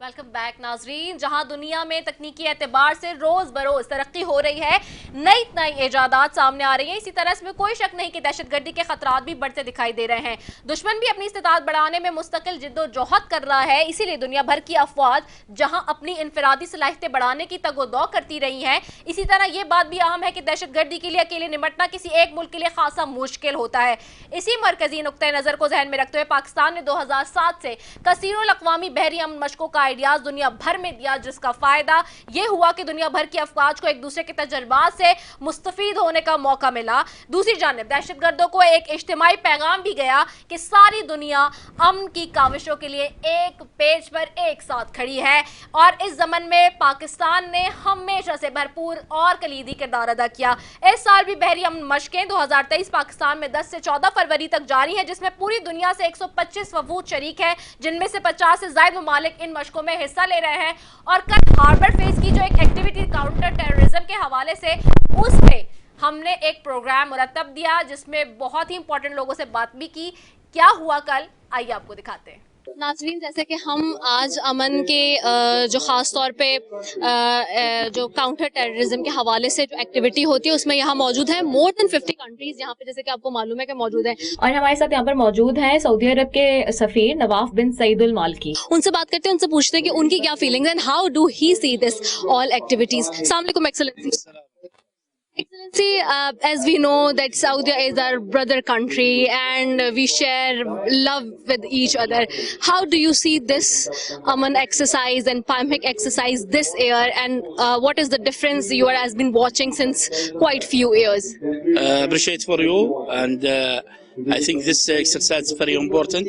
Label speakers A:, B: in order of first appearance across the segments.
A: Welcome back नाजरीन। जहां दुनिया में तकनीकी एतबार से रोज बरोज तरक्की हो रही है, नई नई इजादात सामने आ रही हैं, इसी तरह इसमें कोई शक नहीं कि दहशतगर्दी के खतरात भी बढ़ते दिखाई दे रहे हैं। दुश्मन भी अपनी इस्तेताद बढ़ाने में मुस्तकिल जिद्दोजहद कर रहा है। इसीलिए दुनिया भर की अफवाज जहां अपनी इनफरादी सलाहियतें बढ़ाने की तगोदौ करती रही हैं, इसी तरह यह बात भी अहम है कि दहशतगर्दी के लिए अकेले निपटना किसी एक मुल्क के लिए खासा मुश्किल होता है। इसी मरकजी नुक्ते नजर को जहन में रखते हुए पाकिस्तान ने 2007 से कसीरुल अक़वामी बहरी अमन मशकों का आइडियाज दुनिया भर में दिया, जिसका फायदा यह हुआ कि दुनिया भर की अफवाज को एक दूसरे के तजर्बात से मुस्तफीद होने का मौका मिला। दूसरी जानिब दहशतगर्दों को एक इज्तिमाई पैगाम भी गया कि सारी दुनिया अमन की काविशों के लिए एक पेज पर एक साथ खड़ी है। और इस जमन में पाकिस्तान ने हमेशा से भरपूर और कलीदी किरदार अदा किया। इस साल भी बहरी अमन मशकें 2023 पाकिस्तान में 10 से 14 फरवरी तक जारी हैं, जिसमें पूरी दुनिया से 125 वफूद शरीक है, जिनमें से 50 से ज्यादा ममालिक इन मशकों में हिस्सा ले रहे हैं। और कल हार्बर फेज की जो एक एक्टिविटी काउंटर टेररिज्म के हवाले से, उस पे हमने एक प्रोग्राम मुरतब दिया जिसमें बहुत ही इंपॉर्टेंट लोगों से बात भी की। क्या हुआ कल, आइए आपको दिखाते हैं। नाज़रीन, जैसे कि हम आज अमन के जो ख़ास तौर पे जो काउंटर टेररिज्म के हवाले से जो एक्टिविटी होती है उसमें यहाँ मौजूद है मोर देन 50 कंट्रीज यहाँ पे, जैसे कि आपको मालूम है कि मौजूद है। और हमारे साथ यहाँ पर मौजूद हैं सऊदी अरब के सफ़ीर नवाफ बिन सईदुल मालकी। उनसे बात करते हैं, उनसे पूछते हैं कि उनकी क्या feelings and how do he see this all activities. अस्सलाम वालेकुम excellency. Excellency, as we know that Saudi is our brother country and we share love with each other. How do you see this Aman exercise and PAMIC exercise this year, and what is the difference you has been watching since quite few years?
B: Appreciate for you, and I think this exercise is very important.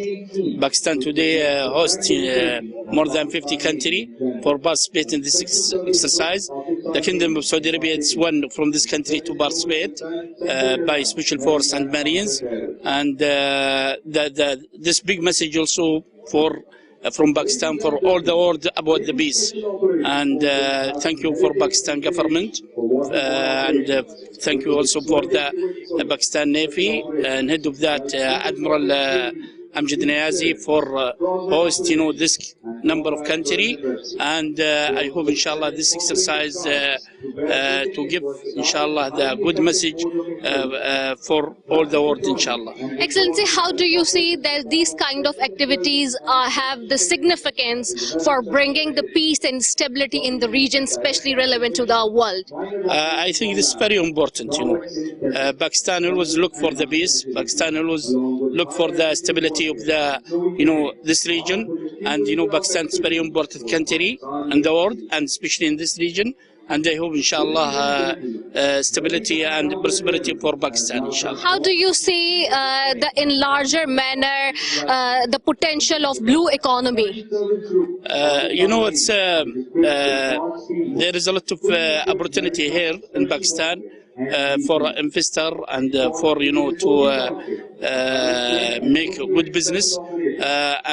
B: Pakistan today hosts more than 50 countries for participate in this exercise. The Kingdom of Saudi Arabia is one from this country to participate by Special Force and Marines, and this big message also for from Pakistan for all the world about the peace. And thank you for Pakistan government, and thank you also for the Pakistan Navy, and head of that Admiral Amjad Niazi for host this number of country, and I hope inshallah this exercise to give inshallah the good message for all the world inshallah.
A: Excellency, how do you see that these kind of activities have the significance for bringing the peace and stability in the region, especially relevant to the world?
B: I think this is very important. Pakistan always look for the peace. Pakistan always look for the stability of the this region, and Pakistan is very important country in the world, and especially in this region. And I hope inshallah stability and prosperity for Pakistan inshallah.
A: How do you see in larger manner the potential of blue economy?
B: It's there is a lot of opportunity here in Pakistan for investor and for to make good business,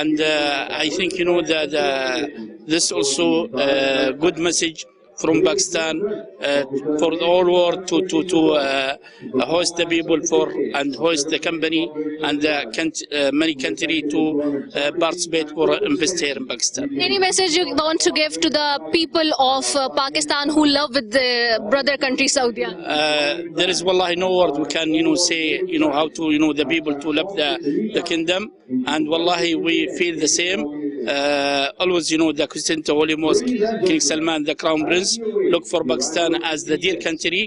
B: and I think this also good message from Pakistan for the whole world to host the people for and host the company and many country to participate for invest here in Pakistan.
A: Any message you want to give to the people of Pakistan who love with the brother country Saudi?
B: There is wallahi no word we can say how to the people to love the kingdom, and wallahi we feel the same. Always the Constantinople Holy Mosque, King Salman the Crown Prince look for Pakistan as the dear country,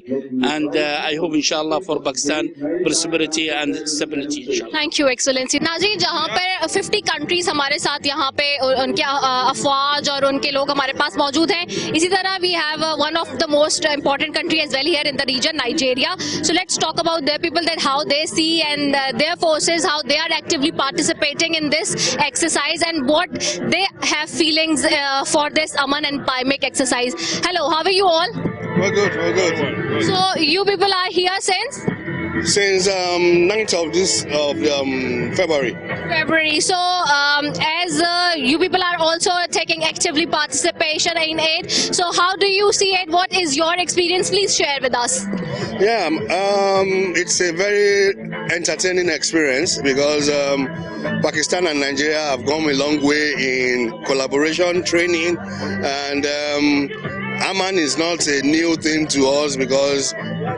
B: and I hope inshallah for Pakistan prosperity and stability inshallah.
A: Thank you Excellency. नाज़रीन, जहाँ पर 50 countries हमारे साथ यहाँ पे उनके अफवाज और उनके लोग हमारे पास मौजूद हैं, इसी तरह we have one of the most important country as well here in the region, Nigeria. So let's talk about their people, that how they see and their forces, how they are actively participating in this exercise and what they have feelings for this Aman and PAMIC exercise. Hello, how are you all?
C: We're good, we're good.
A: So you people are here since?
C: Since 9th of February.
A: February. So, as you people are also taking actively participation in it, so how do you see it? What is your experience? Please share with us.
C: Yeah, it's a very entertaining experience because Pakistan and Nigeria have gone a long way in collaboration, training, and Aman is not a new thing to us because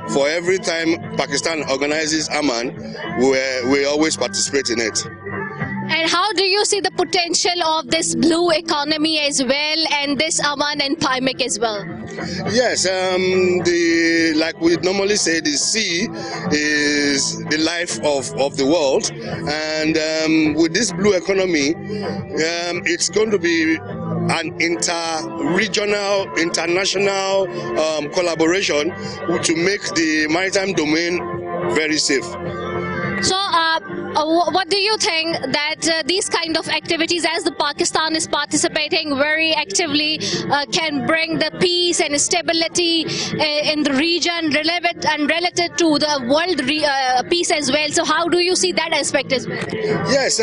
C: for every time Pakistan organizes Aman, we always participate in it.
A: And how do you see the potential of this blue economy as well, and this Aman and PIMEC as well?
C: Yes, like we normally say, the sea is the life of the world, and with this blue economy, it's going to be an inter-regional, international collaboration to make the maritime domain very safe.
A: So, what do you think that these kind of activities, as the Pakistan is participating very actively, can bring the peace and stability in the region, relevant and related to the world peace as well? So, how do you see that aspect as well?
C: Yes,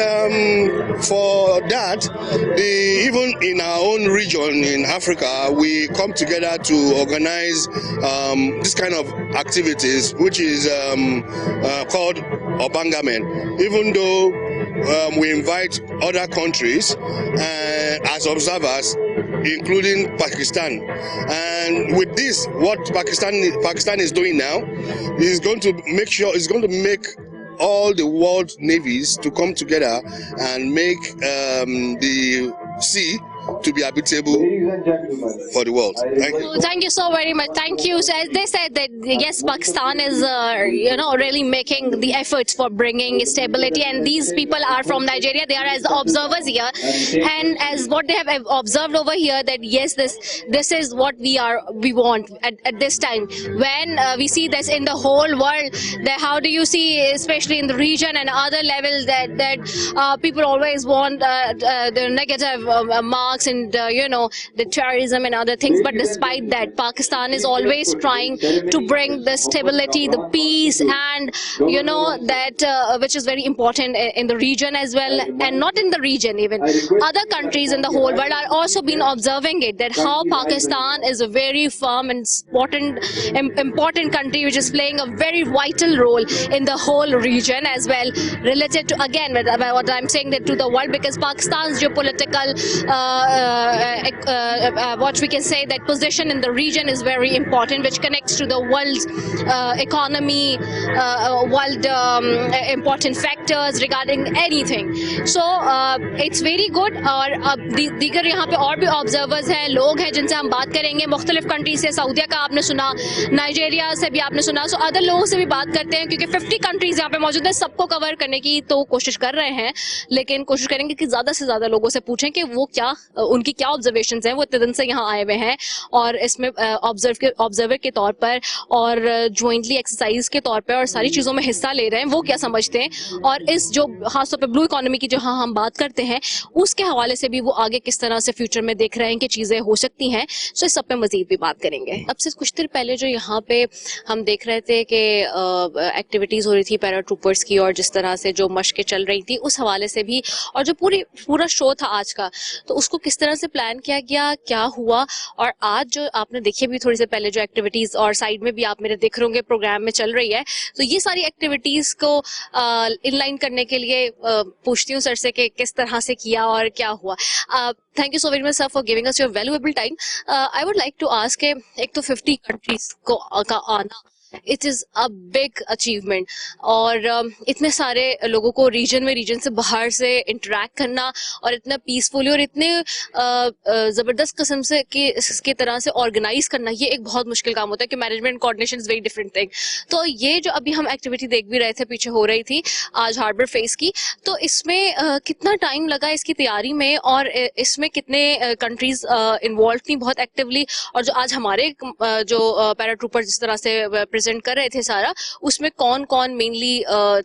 C: for that, even in our own region in Africa, we come together to organize this kind of activities, which is called Obangamen. Even though we invite other countries as observers, including Pakistan, and with this, what Pakistan is doing now is going to make all the world navies to come together and make the sea to be habitable for the world. Thank you.
A: So, thank you so very much. Thank you. So, as they said that yes, Pakistan is really making the efforts for bringing stability, and these people are from Nigeria. They are as observers here, and as what they have observed over here, that yes, this is what we want at this time. When we see this in the whole world, that how do you see, especially in the region and other levels, that people always want the negative marks and the terrorism and other things, but despite that, Pakistan is always trying to bring the stability, the peace, and that which is very important in the region as well, and not in the region, even other countries in the whole world are also been observing it, that how Pakistan is a very firm and important country which is playing a very vital role in the whole region as well, related to, again, what I'm saying, that to the world, because Pakistan's geopolitical what we can say, that position in the region is very important, which connects to the world's economy, world important factors regarding anything. So it's very good. और दीगर यहाँ पे और भी observers हैं, लोग हैं जिनसे हम बात करेंगे, मुख्तलिफ कंट्री से, सऊदीया का आपने सुना, नाइजेरिया से भी आपने सुना, सो अदर लोगों से भी बात करते हैं, क्योंकि 50 कंट्रीज यहाँ पे मौजूद है, सबको कवर करने की तो कोशिश कर रहे हैं, लेकिन कोशिश करेंगे कि ज़्यादा से ज़्यादा लोगों से पूछें कि वो क्या, उनकी क्या ऑब्जर्वेशंस हैं, वो इतने दिन से यहाँ आए हुए हैं और इसमें ऑब्जर्वर के तौर पर और ज्वाइंटली एक्सरसाइज के तौर पर और सारी चीज़ों में हिस्सा ले रहे हैं, वो क्या समझते हैं, और इस जो खासतौर पर ब्लू इकोनॉमी की जो हम बात करते हैं, उसके हवाले से भी वो आगे किस तरह से फ्यूचर में देख रहे हैं कि चीज़ें हो सकती हैं। सो इस सब पे मजीद भी बात करेंगे। अब से कुछ देर पहले जो यहाँ पे हम देख रहे थे कि एक्टिविटीज़ हो रही थी पैरा ट्रूपर्स की, और जिस तरह से जो मशकें चल रही थी उस हवाले से भी, और जो पूरा शो था आज का, तो उसको किस तरह से प्लान किया गया, क्या हुआ, और आज जो आपने देखी भी थोड़ी से पहले जो एक्टिविटीज़, और साइड में भी आप मेरे देख रहे होंगे प्रोग्राम में चल रही है, तो ये सारी एक्टिविटीज़ को इनलाइन करने के लिए पूछती हूँ सर से कि किस तरह से किया और क्या हुआ। Thank you so very much, sir, for giving us your valuable time. I would like to ask, एक तो 50 countries का आना, it is a big achievement, और इतने सारे लोगों को रीजन से बाहर से इंटरेक्ट करना और इतना पीसफुली और इतने ज़बरदस्त किस्म से की तरह से ऑर्गेनाइज करना, ये एक बहुत मुश्किल काम होता है कि management coordination is very different thing. तो ये जो अभी हम एक्टिविटी देख भी रहे थे, पीछे हो रही थी आज हार्बर फेस की, तो इसमें कितना टाइम लगा इसकी तैयारी में, और इसमें कितने कंट्रीज इन्वॉल्व थी बहुत एक्टिवली, और जो आज हमारे जो पैरा ट्रूपर जिस तरह से प्रेजेंट कर रहे थे सारा, उसमें कौन कौन मेनली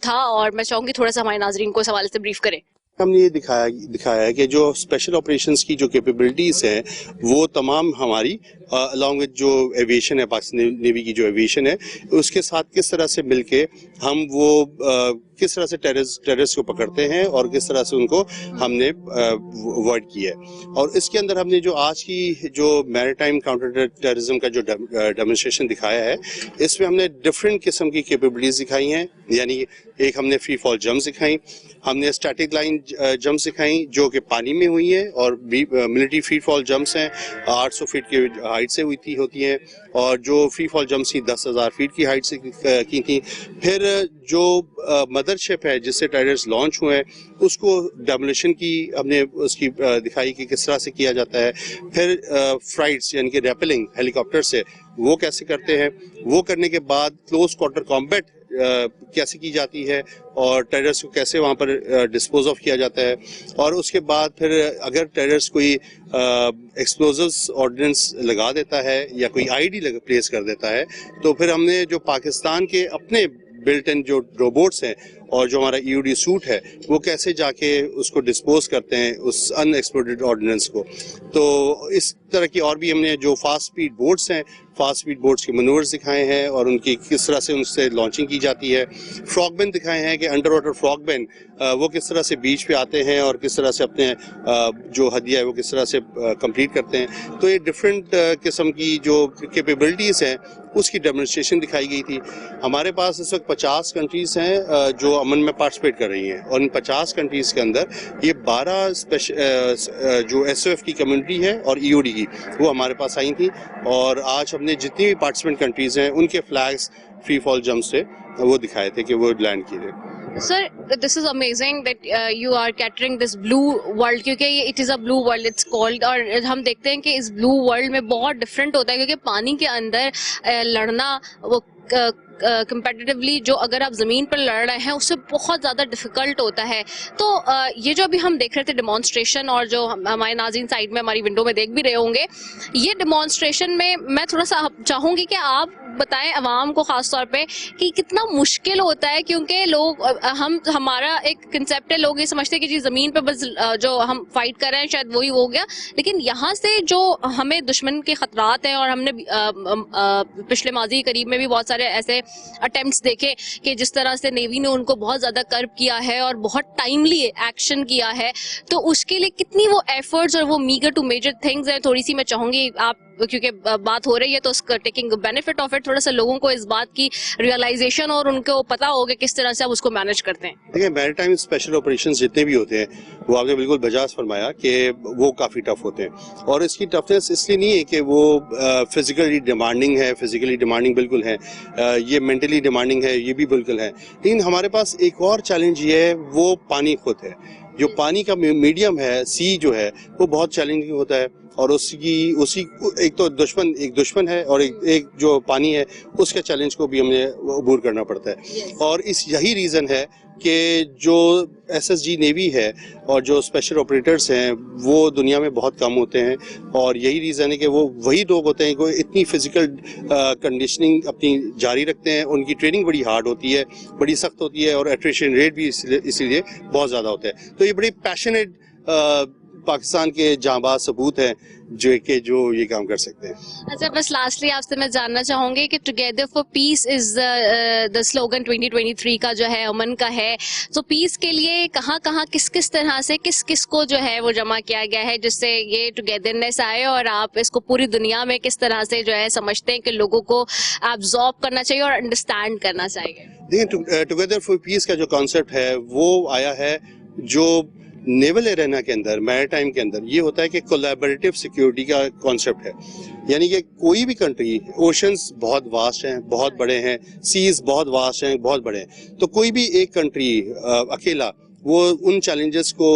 A: था, और मैं चाहूंगी थोड़ा सा हमारे नाजरीन को इस हवाले से ब्रीफ करें।
D: हमने ये दिखाया है कि जो स्पेशल ऑपरेशंस की जो कैपेबिलिटीज़ हैं वो तमाम हमारी अलॉन्ग विद जो एविएशन है, पाकिस्तान नेवी की जो एविएशन है, उसके साथ किस तरह से मिलके हम वो किस तरह से टेररिस्ट को पकड़ते हैं और किस तरह से उनको हमने वर्ड किया है। और इसके अंदर हमने जो आज की जो मैरीटाइम काउंटर टेररिज्म का जो डेमोन्स्ट्रेशन दिखाया है, इसमें हमने डिफरेंट किस्म की कैपेबिलिटीज दिखाई हैं। यानी एक हमने फ्री फॉल जंप्स दिखाई, हमने स्टैटिक लाइन जंप्स दिखाई जो कि पानी में हुई हैं, और मिलिट्री फ्री फॉल जंप्स हैं 800 फीट की हाइट से होती हैं, और जो फ्री फॉल जंप्स थी 10,000 फीट की हाइट से की थी। फिर जो मदरशिप है जिससे टेररिस्ट लॉन्च हुए हैं, उसको डेमोलिशन की हमने उसकी दिखाई कि किस तरह से किया जाता है। फिर फ्लाइट्स यानी कि रैपलिंग हेलीकॉप्टर से वो कैसे करते हैं, वो करने के बाद क्लोज क्वार्टर कॉम्बैट कैसे की जाती है और टेररिस्ट को कैसे वहाँ पर डिस्पोज ऑफ किया जाता है। और उसके बाद फिर अगर टेररिस्ट कोई एक्सप्लोजिव्स ऑर्डिनेंस लगा देता है या कोई आईडी प्लेस कर देता है, तो फिर हमने जो पाकिस्तान के अपने बिल्ट इन जो रोबोट्स हैं और जो हमारा ईओडी सूट है, वो कैसे जाके उसको डिस्पोज करते हैं उस अनएक्सप्लोडेड ऑर्डिनेंस को। तो इस तरह की और भी हमने जो फास्ट स्पीड बोट्स हैं, फास्ट स्पीड बोट्स के मनूवर्स दिखाए हैं और उनकी किस तरह से उनसे लॉन्चिंग की जाती है। फ्रॉगबेन दिखाए हैं कि अंडर वाटर फ्रॉगबेन वो किस तरह से बीच पे आते हैं और किस तरह से अपने जो हदिया है वो किस तरह से कंप्लीट करते हैं। तो ये डिफरेंट किस्म की जो कैपेबिलिटीज़ हैं उसकी डेमोन्स्ट्रेशन दिखाई गई थी। हमारे पास इस वक्त 50 कंट्रीज़ हैं जो अमन में पार्टिसिपेट कर रही हैं, और इन 50 कंट्रीज़ के अंदर ये 12 जो SOF की कम्युनिटी है और EOD की, वो हमारे पास आई थी। और आज हमने जितनी भी पार्टिसिपेंट कंट्रीज़ हैं उनके फ्लैग्स फ्री फॉल जंप से वो दिखाए थे कि वो लैंड किए थे।
E: Sir, this is amazing that you are catering this blue world, क्योंकि ये it is a blue world it's called, और हम देखते हैं कि इस blue world में बहुत डिफरेंट होता है, क्योंकि पानी के अंदर लड़ना वो कंपेटिटिवली जो अगर आप ज़मीन पर लड़ रहे हैं उससे बहुत ज़्यादा डिफ़िकल्ट होता है। तो ये जो अभी हम देख रहे थे डेमोन्स्ट्रेशन, और जो हमारे नाज़रीन साइड में हमारी विंडो में देख भी रहे होंगे, ये डेमोन्स्ट्रेशन में मैं थोड़ा सा चाहूँगी कि आप बताएं अवाम को ख़ास तौर पे कि कितना मुश्किल होता है, क्योंकि लोग हमारा एक कंसेप्ट है, लोग ये समझते हैं कि जी ज़मीन पे बस जो हम फाइट कर रहे हैं शायद वही हो गया, लेकिन यहाँ से जो हमें दुश्मन के ख़तरात हैं, और हमने पिछले माजी करीब में भी बहुत सारे ऐसे अटेम्प्ट्स देखे कि जिस तरह से नेवी ने उनको बहुत ज़्यादा कर्ब किया है और बहुत टाइमली एक्शन किया है, तो उसके लिए कितनी वो एफर्ट्स और वो मीगर टू मेजर थिंग्स हैं, थोड़ी सी मैं चाहूँगी आप, क्योंकि बात हो रही है तो टेकिंग बेनिफिट ऑफ इट, थोड़ा सा लोगों को इस बात की रियलाइजेशन और उनको पता होगा किस तरह से आप उसको मैनेज करते हैं।
D: देखिए, मैरीटाइम स्पेशल ऑपरेशंस जितने भी होते हैं वो आपने बिल्कुल बजाज फरमाया कि वो काफ़ी टफ होते हैं, और इसकी टफनेस इसलिए नहीं है कि वो फिजिकली डिमांडिंग है, फिजिकली डिमांडिंग बिल्कुल है, ये मेंटली डिमांडिंग है, ये भी बिल्कुल है, लेकिन हमारे पास एक और चैलेंज ये है, वो पानी खुद है। जो पानी का मीडियम है, सी जो है, वो बहुत चैलेंजिंग होता है, और उसी एक तो दुश्मन है, और एक जो पानी है उसके चैलेंज को भी हमने अबूर करना पड़ता है। और यही रीज़न है कि जो SSG नेवी है और जो स्पेशल ऑपरेटर्स हैं वो दुनिया में बहुत कम होते हैं, और यही रीज़न है कि वो वही लोग होते हैं कि इतनी फिजिकल कंडीशनिंग अपनी जारी रखते हैं। उनकी ट्रेनिंग बड़ी हार्ड होती है, बड़ी सख्त होती है, और एट्रिशन रेट भी इसीलिए बहुत ज़्यादा होता है। तो ये बड़ी पैशनेट पाकिस्तान के जांबाज सबूत हैं जो ये काम कर सकते हैं।
E: अच्छा, बस लास्टली आपसे मैं जानना चाहूँगी कि together for piece is the slogan 2023 का जो है, अमन का है, तो पीस के लिए कहाँ किस तरह से किस को जो है वो जमा किया गया है जिससे ये टुगेदरनेस आए, और आप इसको पूरी दुनिया में किस तरह से जो है समझते हैं कि लोगों को एब्जॉर्ब करना चाहिए और अंडरस्टैंड करना चाहिए?
D: देखिए, टुगेदर फॉर पीस का जो कॉन्सेप्ट है वो आया है जो नेवल एरेना के अंदर, मैरीटाइम के अंदर ये होता है कि कोलैबोरेटिव सिक्योरिटी का कॉन्सेप्ट है। यानी कि कोई भी कंट्री, ओशंस बहुत वास्ट हैं, बहुत बड़े हैं, सीज बहुत वास्ट हैं, बहुत बड़े हैं, तो कोई भी एक कंट्री अकेला वो उन चैलेंजेस को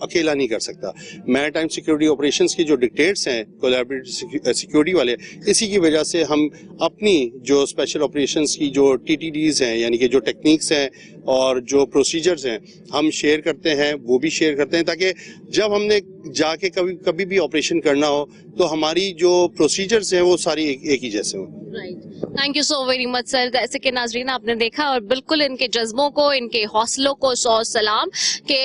D: अकेला नहीं कर सकता। मैरीटाइम सिक्योरिटी ऑपरेशंस की जो डिक्टेट्स हैं कोलैबोरेटिव सिक्योरिटी वाले, इसी की वजह से हम अपनी जो स्पेशल ऑपरेशंस की जो TTDs हैं, यानी कि जो टेक्निक्स हैं और जो प्रोसीजर्स हैं, हम शेयर करते हैं, वो भी शेयर करते हैं, ताकि जब हमने जाके कभी भी ऑपरेशन करना हो तो हमारी जो प्रोसीजर्स हैं वो सारी एक ही जैसे हों।
E: Right. Thank you so very much sir. जैसे कि नाजरीन आपने देखा और बिल्कुल इनके जज्बों को, इनके हौसलों को सौ सलाम कि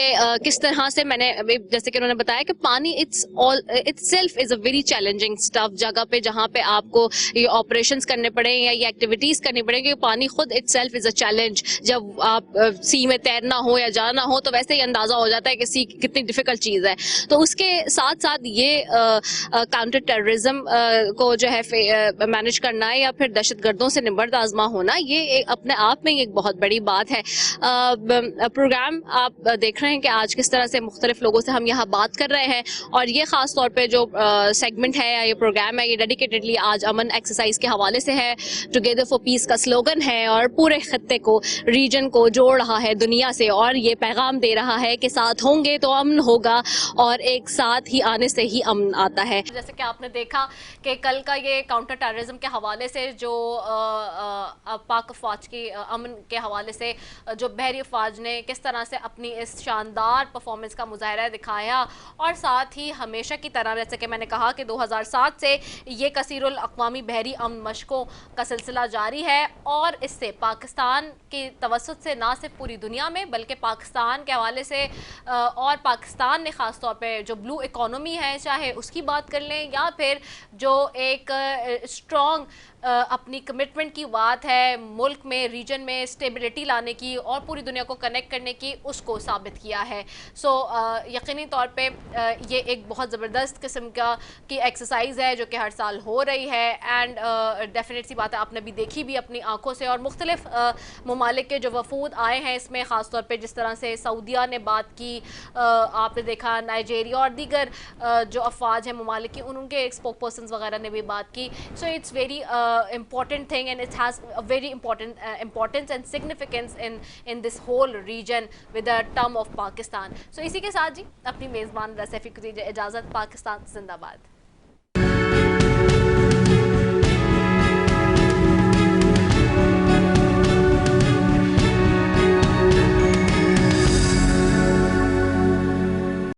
E: किस तरह से मैंने जैसे कि उन्होंने बताया कि पानी itself is a very challenging stuff. जगह पे जहाँ पे आपको ये ऑपरेशंस करने पड़े या ये एक्टिविटीज करनी पड़े, क्योंकि पानी खुद इट्सेल्फ इज अ चैलेंज। जब आप सी में तैरना हो या जाना हो तो वैसे ही अंदाजा हो जाता है कि सी कितनी डिफिकल्ट चीज है। तो उसके साथ साथ ये काउंटर टेररिज्म को जो है मैनेज करना है या फिर दहशतगर्दों से निबर्द आजमा होना, ये अपने आप में एक बहुत बड़ी बात है। प्रोग्राम आप देख रहे हैं कि आज किस तरह से मुख्तलिफ लोगों से हम यहाँ बात कर रहे हैं, और ये खास तौर पे जो सेगमेंट है या ये प्रोग्राम है, ये डेडिकेटेडली आज अमन एक्सरसाइज के हवाले से है। टुगेदर फॉर पीस का स्लोगन है और पूरे खत्ते को, रीजन को जोड़ रहा है दुनिया से, और ये पैगाम दे रहा है कि साथ होंगे तो अमन होगा, और एक साथ ही आने से ही अमन आता है।
A: जैसे कि आपने देखा कि कल का ये काउंटर टेररिज्म के हवाले से जो पाक अफवाज की अमन के हवाले से जो बहरी अफवाज ने किस तरह से अपनी इस शानदार परफॉर्मेंस का मुजाहरा दिखाया, और साथ ही हमेशा की तरह जैसे कि मैंने कहा कि 2007 से ये कसीरुल अक़वामी बहरी अमन मशकों का सिलसिला जारी है, और इससे पाकिस्तान की तवस्सुत से ना सिर्फ पूरी दुनिया में बल्कि पाकिस्तान के हवाले से और पाकिस्तान ने ख़ास तौर पे जो ब्लू इकोनॉमी है चाहे उसकी बात कर लें, या फिर जो एक स्ट्रॉन्ग अपनी कमिटमेंट की बात है मुल्क में, रीजन में स्टेबिलिटी लाने की और पूरी दुनिया को कनेक्ट करने की, उसको साबित किया है। सो यकीनी तौर पे ये एक बहुत ज़बरदस्त किस्म की एक्सरसाइज है जो कि हर साल हो रही है, एंड डेफिनेट सी बात है आपने भी देखी भी अपनी आंखों से, और मुख्तलिफ ममालिक के जो वफूद आए हैं इसमें, ख़ास तौर पर जिस तरह से सऊदिया ने बात की, आपने देखा नाइजेरिया और दीगर जो अफवाज हैं ममालिक की, उनके स्पोक पर्सन्स वगैरह ने भी बात की। So it's very important thing, and it has a very important importance and significance in this whole region with the term of Pakistan. So इसी के साथ जी अपनी मेज़बान रसैफी को दीजिए इजाज़त। पाकिस्तान जिंदाबाद।